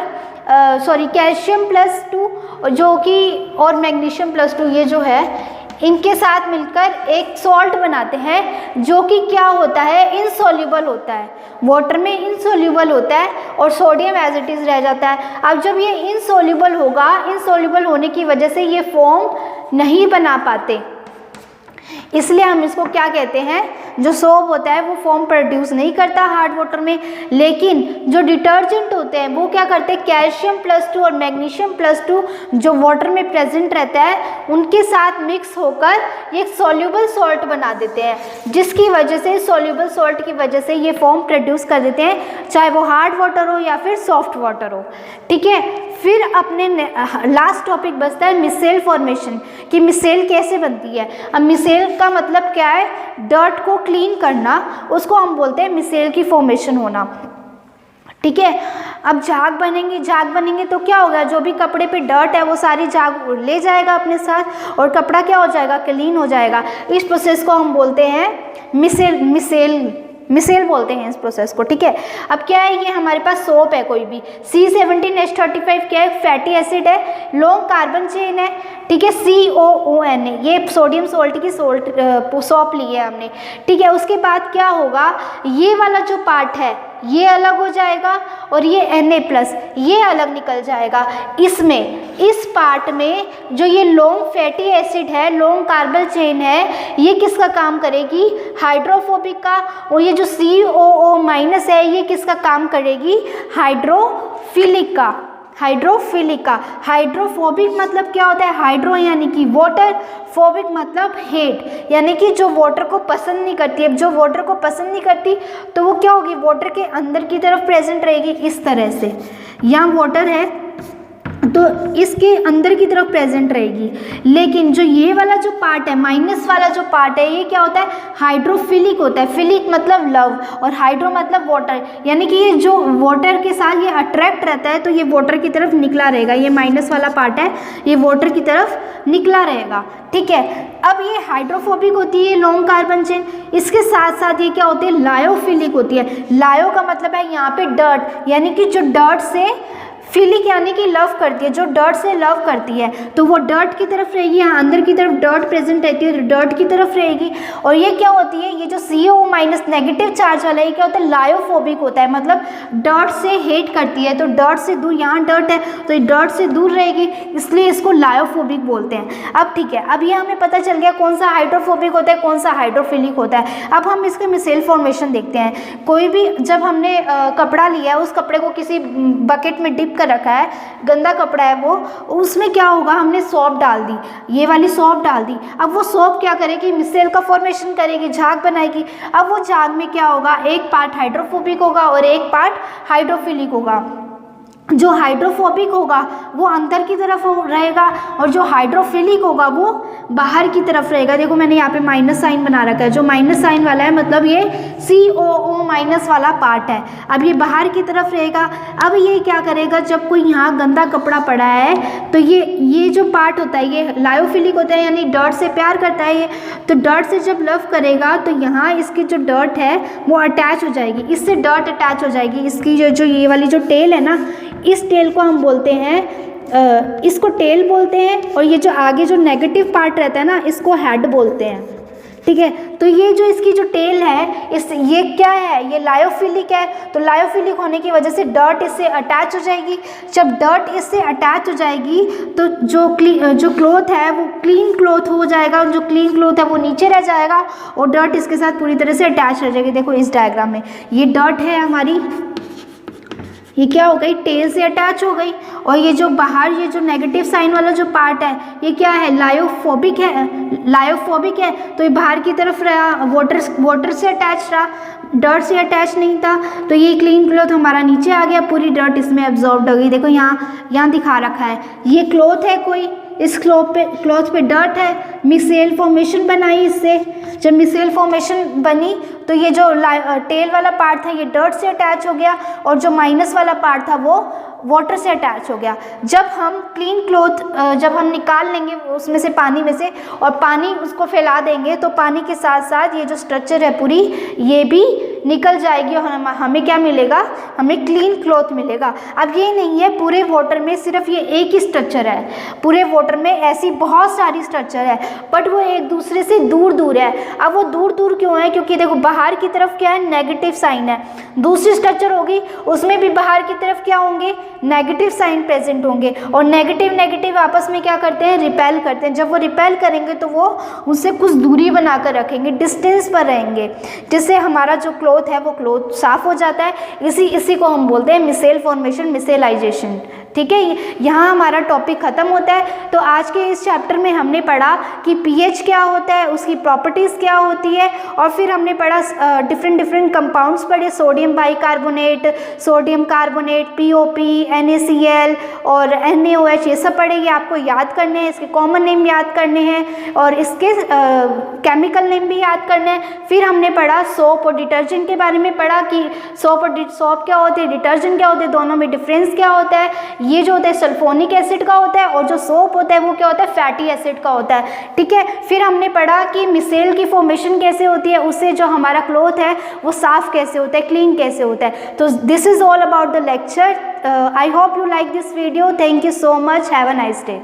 कैल्शियम +2 जो कि और मैग्नीशियम +2 ये जो है, इनके साथ मिलकर एक सॉल्ट बनाते हैं, जो कि क्या होता है, इनसॉल्युबल होता है, वाटर में इनसॉल्युबल होता है और सोडियम एज इट इज़ रह जाता है। अब जब ये इनसॉल्युबल होगा, इनसॉल्युबल होने की वजह से ये फॉर्म नहीं बना पाते, इसलिए हम इसको क्या कहते हैं, जो सोप होता है वो फोम प्रोड्यूस नहीं करता हार्ड वाटर में, लेकिन जो डिटर्जेंट होते हैं वो क्या करते हैं, कैल्शियम+2 और मैग्नीशियम+2 जो वाटर में प्रेजेंट रहता है उनके साथ मिक्स होकर एक सॉल्यूबल सॉल्ट बना देते हैं, जिसकी वजह से सॉल्यूबल सॉल्ट की वजह से ये फॉर्म प्रोड्यूस कर देते हैं, चाहे वो हार्ड वाटर हो या फिर सॉफ्ट वाटर हो। ठीक है, फिर अपने लास्ट टॉपिक बचता है मिसेल फॉर्मेशन, कि मिसेल कैसे बनती है। अब मिसेल का मतलब क्या है, डर्ट को क्लीन करना, उसको हम बोलते हैं मिसेल की फॉर्मेशन होना। ठीक है, अब झाग बनेंगे तो क्या होगा, जो भी कपड़े पे डर्ट है वो सारी झाग ले जाएगा अपने साथ और कपड़ा क्या हो जाएगा, क्लीन हो जाएगा। इस प्रोसेस को हम बोलते हैं मिसेल बोलते हैं इस प्रोसेस को। ठीक है, अब क्या है, ये हमारे पास सोप है कोई भी, C17H35 क्या है, फैटी एसिड है, लॉन्ग कार्बन चेन है। ठीक है, COON ये सोडियम सोल्ट की सोप ली है हमने। ठीक है, उसके बाद क्या होगा, ये वाला जो पार्ट है ये अलग हो जाएगा और ये Na+ ये अलग निकल जाएगा। इस पार्ट में जो ये लॉन्ग फैटी एसिड है, लॉन्ग कार्बन चेन है, ये किसका काम करेगी, हाइड्रोफोबिक का, और ये जो COO- है ये किसका काम करेगी, हाइड्रोफिलिक का। हाइड्रोफोबिक मतलब क्या होता है, हाइड्रो यानी कि वाटर, फोबिक मतलब हेट, यानी कि जो वाटर को पसंद नहीं करती। अब जो वाटर को पसंद नहीं करती तो वो क्या होगी, वाटर के अंदर की तरफ प्रेजेंट रहेगी इस तरह से, यहाँ वाटर है तो इसके अंदर की तरफ प्रेजेंट रहेगी। लेकिन जो ये वाला जो पार्ट है, माइनस वाला जो पार्ट है, ये क्या होता है, हाइड्रोफिलिक होता है। फिलिक मतलब लव और हाइड्रो मतलब वाटर, यानी कि ये जो वाटर के साथ ये अट्रैक्ट रहता है तो ये वाटर की तरफ निकला रहेगा। ये माइनस वाला पार्ट है, ये वाटर की तरफ निकला रहेगा। ठीक है, अब ये हाइड्रोफोबिक होती है लॉन्ग कार्बन चेन, इसके साथ साथ ये क्या होती है, लायोफिलिक होती है। लायो का मतलब है यहाँ पे डर्ट, यानी कि जो डर्ट से, फिलिक यानी कि लव करती है, जो डर्ट से लव करती है तो वो डर्ट की तरफ रहेगी, यहाँ अंदर की तरफ डर्ट प्रेजेंट रहती है तो डर्ट की तरफ रहेगी। और ये क्या होती है, ये जो CO- नेगेटिव चार्ज वाला है क्या होता है, लायोफोबिक होता है, मतलब डर्ट से हेट करती है, तो डर्ट से दूर, यहाँ डर्ट है तो ये डर्ट से दूर रहेगी, इसलिए इसको लायोफोबिक बोलते हैं। अब ठीक है, अब ये हमें पता चल गया कौन सा हाइड्रोफोबिक होता है, कौन सा हाइड्रोफिलिक होता है। अब हम इसके मिसेल फॉर्मेशन देखते हैं। कोई भी, जब हमने कपड़ा लिया है, उस कपड़े को किसी बकेट में डिप कर रखा है, गंदा कपड़ा है वो, उसमें क्या होगा, हमने सौंफ डाल दी, ये वाली सौंफ डाल दी। अब वो सौंफ क्या करेगी, मिसेल का फॉर्मेशन करेगी, झाग बनाएगी। अब वो झाग में क्या होगा, एक पार्ट हाइड्रोफोबिक होगा और एक पार्ट हाइड्रोफिलिक होगा। जो हाइड्रोफोबिक होगा वो अंदर की तरफ रहेगा और जो हाइड्रोफिलिक होगा वो बाहर की तरफ रहेगा। देखो मैंने यहाँ पे माइनस साइन बना रखा है, जो माइनस साइन वाला है मतलब ये COO- वाला पार्ट है। अब ये बाहर की तरफ रहेगा। अब ये क्या करेगा, जब कोई यहाँ गंदा कपड़ा पड़ा है तो ये जो पार्ट होता है ये लायोफिलिक होता है, यानी डर्ट से प्यार करता है ये, तो डर्ट से जब लव करेगा तो यहाँ इसकी जो डर्ट है वो अटैच हो जाएगी, इससे डर्ट अटैच हो जाएगी। इसकी जो ये वाली जो टेल है ना, इस टेल को हम बोलते हैं, इसको टेल बोलते हैं, और ये जो आगे जो नेगेटिव पार्ट रहता है ना, इसको हेड बोलते हैं। ठीक है, तो ये जो इसकी जो टेल है, ये क्या है, ये लायोफिलिक है। तो लायोफिलिक होने की वजह से डर्ट इससे अटैच हो जाएगी। जब डर्ट इससे अटैच हो जाएगी तो जो क्लॉथ है वो क्लीन क्लॉथ हो जाएगा, जो क्लीन क्लॉथ है वो नीचे रह जाएगा और डर्ट इसके साथ पूरी तरह से अटैच रह जाएगी। देखो इस डायग्राम में ये डर्ट है हमारी, ये क्या हो गई, टेल से अटैच हो गई। और ये जो बाहर ये जो नेगेटिव साइन वाला जो पार्ट है ये क्या है, लायोफोबिक है, तो ये बाहर की तरफ रहा, वाटर से अटैच रहा, डर्ट से अटैच नहीं था। तो ये क्लीन क्लॉथ हमारा नीचे आ गया, पूरी डर्ट इसमें एब्जॉर्ब हो गई। देखो यहाँ दिखा रखा है, ये क्लॉथ है कोई, इस क्लॉथ पे डर्ट है, मिसेल फॉर्मेशन बनाई इससे। जब मिसेल फॉर्मेशन बनी तो ये जो टेल वाला पार्ट था ये डर्ट से अटैच हो गया और जो माइनस वाला पार्ट था वो वाटर से अटैच हो गया। जब हम क्लीन क्लॉथ जब हम निकाल लेंगे उसमें से, पानी में से, और पानी उसको फैला देंगे तो पानी के साथ साथ ये जो स्ट्रक्चर है पूरी ये भी निकल जाएगी और हमें क्या मिलेगा, हमें क्लीन क्लॉथ मिलेगा। अब ये नहीं है पूरे वाटर में सिर्फ ये एक ही स्ट्रक्चर है, पूरे वाटर में ऐसी बहुत सारी स्ट्रक्चर है बट वो एक दूसरे से दूर दूर है। अब वो दूर दूर क्यों है, क्योंकि देखो बाहर की तरफ क्या है, नेगेटिव साइन है। दूसरी स्ट्रक्चर होगी उसमें भी बाहर की तरफ क्या होंगे, नेगेटिव साइन प्रेजेंट होंगे, और नेगेटिव नेगेटिव आपस में क्या करते हैं, रिपेल करते हैं। जब वो रिपेल करेंगे तो वो उससे कुछ दूरी बनाकर रखेंगे, डिस्टेंस पर रहेंगे, जिससे हमारा जो क्लॉथ है वो क्लॉथ साफ हो जाता है। इसी को हम बोलते हैं मिसेल फॉर्मेशन, मिसेलाइजेशन। ठीक है, यहाँ हमारा टॉपिक ख़त्म होता है। तो आज के इस चैप्टर में हमने पढ़ा कि पीएच क्या होता है, उसकी प्रॉपर्टीज़ क्या होती है, और फिर हमने पढ़ा डिफरेंट कंपाउंड्स पढ़े, sodium bicarbonate, sodium carbonate, POP, NaCl और NaOH, ये सब पढ़े। ये आपको याद करने हैं, इसके कॉमन नेम याद करने हैं और इसके केमिकल नेम भी याद करने हैं। फिर हमने पढ़ा सोप और डिटर्जेंट के बारे में पढ़ा कि सोप क्या होते हैं, डिटर्जेंट क्या होते हैं, दोनों में डिफरेंस क्या होता है। ये जो होता है सल्फोनिक एसिड का होता है, और जो सोप होता है वो क्या होता है, फैटी एसिड का होता है। ठीक है, फिर हमने पढ़ा कि मिसेल की फॉर्मेशन कैसे होती है, उससे जो हमारा क्लॉथ है वो साफ कैसे होता है, क्लीन कैसे होता है। तो this is all about the lecture. I hope you like this video. Thank you so much. Have a nice day.